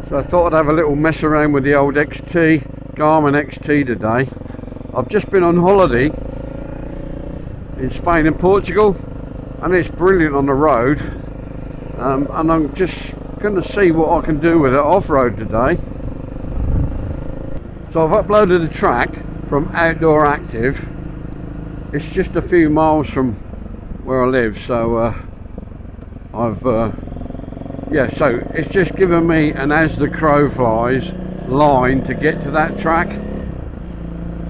So I thought I'd have a little mess around with the old Garmin XT today. I've just been on holiday in Spain and Portugal, and it's brilliant on the road, and I'm just going to see what I can do with it off-road today. So I've uploaded a track from Outdoor Active. It's just a few miles from where I live, so so it's just given me an as the crow flies line to get to that track.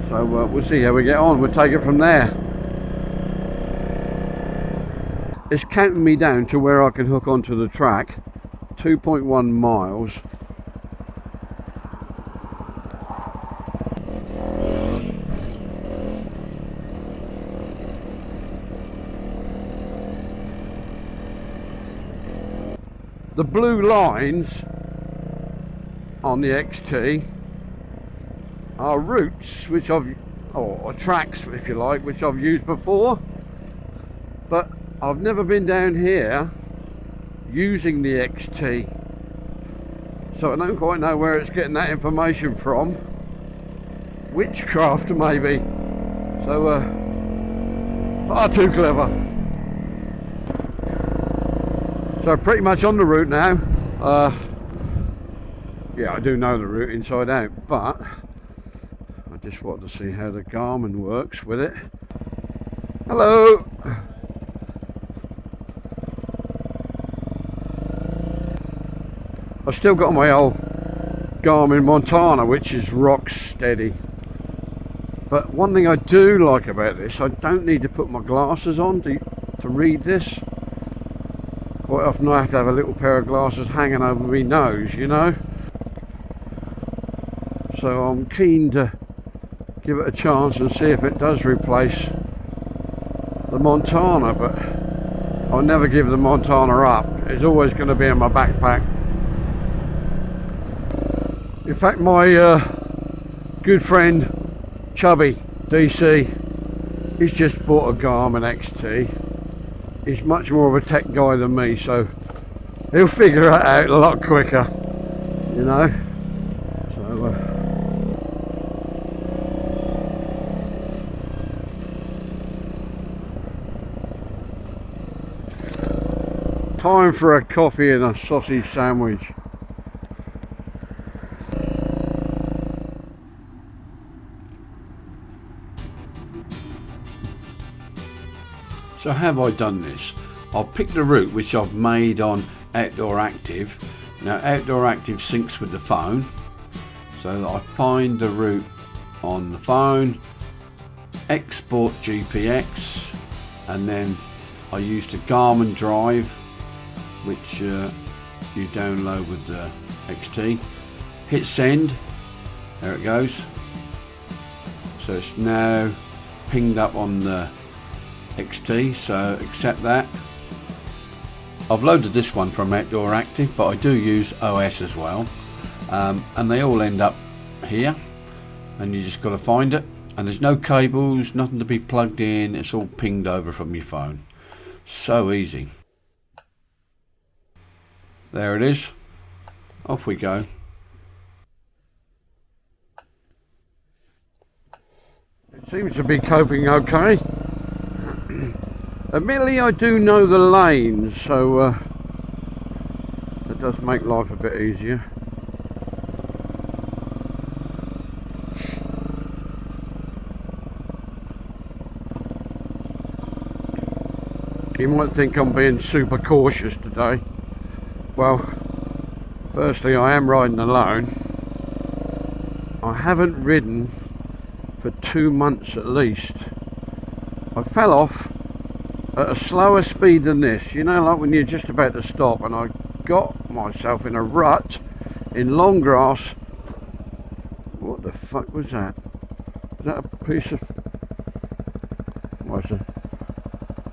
So we'll see how we get on. We'll take it from there. It's counting me down to where I can hook onto the track. 2.1 miles. The blue lines on the XT are routes which or tracks, if you like, which I've used before, but I've never been down here using the XT, so I don't quite know where it's getting that information from. Witchcraft maybe. So far too clever. So pretty much on the route now. Yeah, I do know the route inside out, but I just wanted to see how the Garmin works with it. Hello. I've still got my old Garmin Montana, which is rock steady. But one thing I do like about this, I don't need to put my glasses on to read this. Quite often I have to have a little pair of glasses hanging over my nose, you know. So I'm keen to give it a chance and see if it does replace the Montana, but I'll never give the Montana up. It's always going to be in my backpack. In fact, my good friend Chubby DC, he's just bought a Garmin XT. He's much more of a tech guy than me, so he'll figure it out a lot quicker, you know. So time for a coffee and a sausage sandwich. So how have I done this? I've picked a route which I've made on Outdoor Active. Now Outdoor Active syncs with the phone, so that I find the route on the phone, export GPX, and then I use the Garmin Drive, which you download with the XT. Hit send, there it goes. So it's now pinged up on the XT, so accept that. I've loaded this one from Outdoor Active, but I do use OS as well, and they all end up here, and you just got to find it, and there's no cables, nothing to be plugged in, it's all pinged over from your phone. So easy. There it is, off we go. It seems to be coping okay. Admittedly, I do know the lanes, so that does make life a bit easier. You might think I'm being super cautious today. Well, firstly, I am riding alone. I haven't ridden for 2 months at least. I fell off at a slower speed than this, you know, like when you're just about to stop, and I got myself in a rut in long grass. What the fuck was that? Is that a piece of...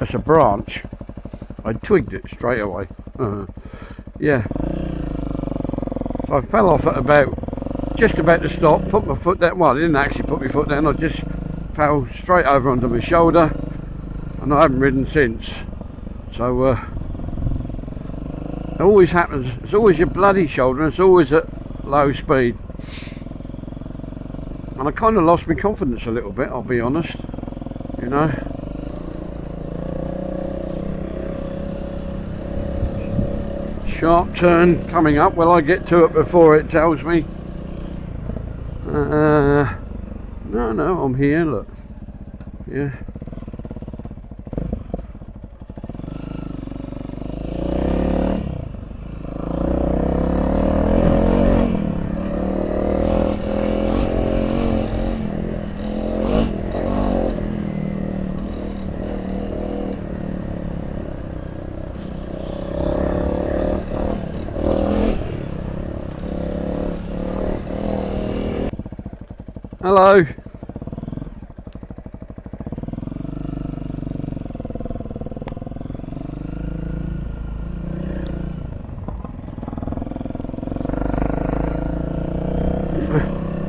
That's a branch. I twigged it straight away. Yeah. So I fell off at just about to stop, put my foot down. Well, I didn't actually put my foot down, I just fell straight over onto my shoulder, and I haven't ridden since. So always happens. It's always your bloody shoulder, and it's always at low speed. And I kind of lost my confidence a little bit, I'll be honest, you know. Sharp turn coming up. Will I get to it before it tells me? No, I'm here, look. Yeah. Hello.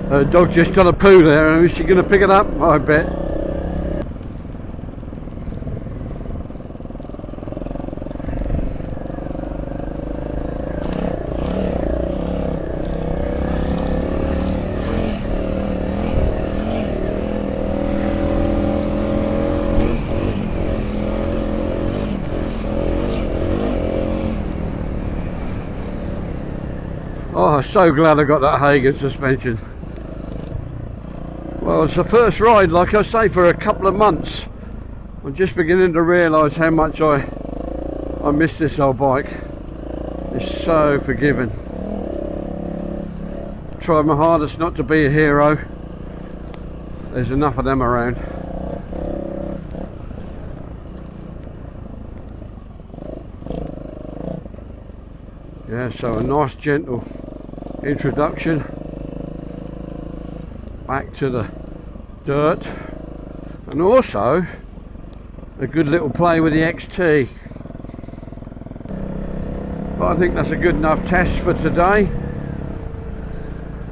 The dog just done a poo there. Is she going to pick it up? I bet. Oh, I'm so glad I got that Hagen suspension. Well, it's the first ride, like I say, for a couple of months. I'm just beginning to realise how much I miss this old bike. It's so forgiving. Tried my hardest not to be a hero. There's enough of them around. Yeah, so a nice gentle introduction back to the dirt, and also a good little play with the XT. But I think that's a good enough test for today.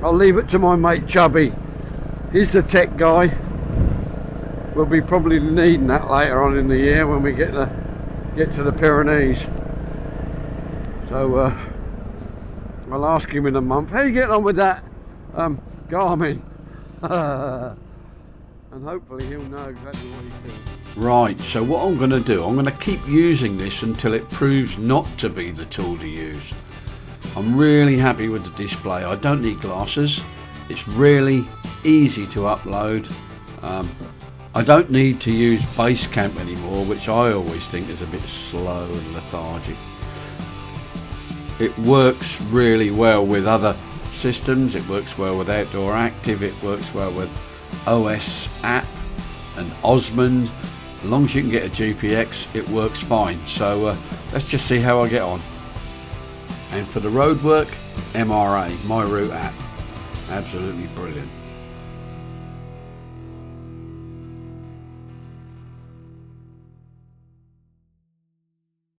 I'll leave it to my mate Chubby. He's the tech guy. We'll be probably needing that later on in the year when we get to the Pyrenees. So I'll ask him in a month, how you getting on with that Garmin? And hopefully he'll know exactly what he's doing. Right, so what I'm going to do, I'm going to keep using this until it proves not to be the tool to use. I'm really happy with the display. I don't need glasses. It's really easy to upload. I don't need to use Basecamp anymore, which I always think is a bit slow and lethargic. It works really well with other systems. It works well with Outdoor Active. It works well with OS app and Osmond. As long as you can get a GPX, it works fine. So let's just see how I get on. And for the road work, MRA, My Route app. Absolutely brilliant.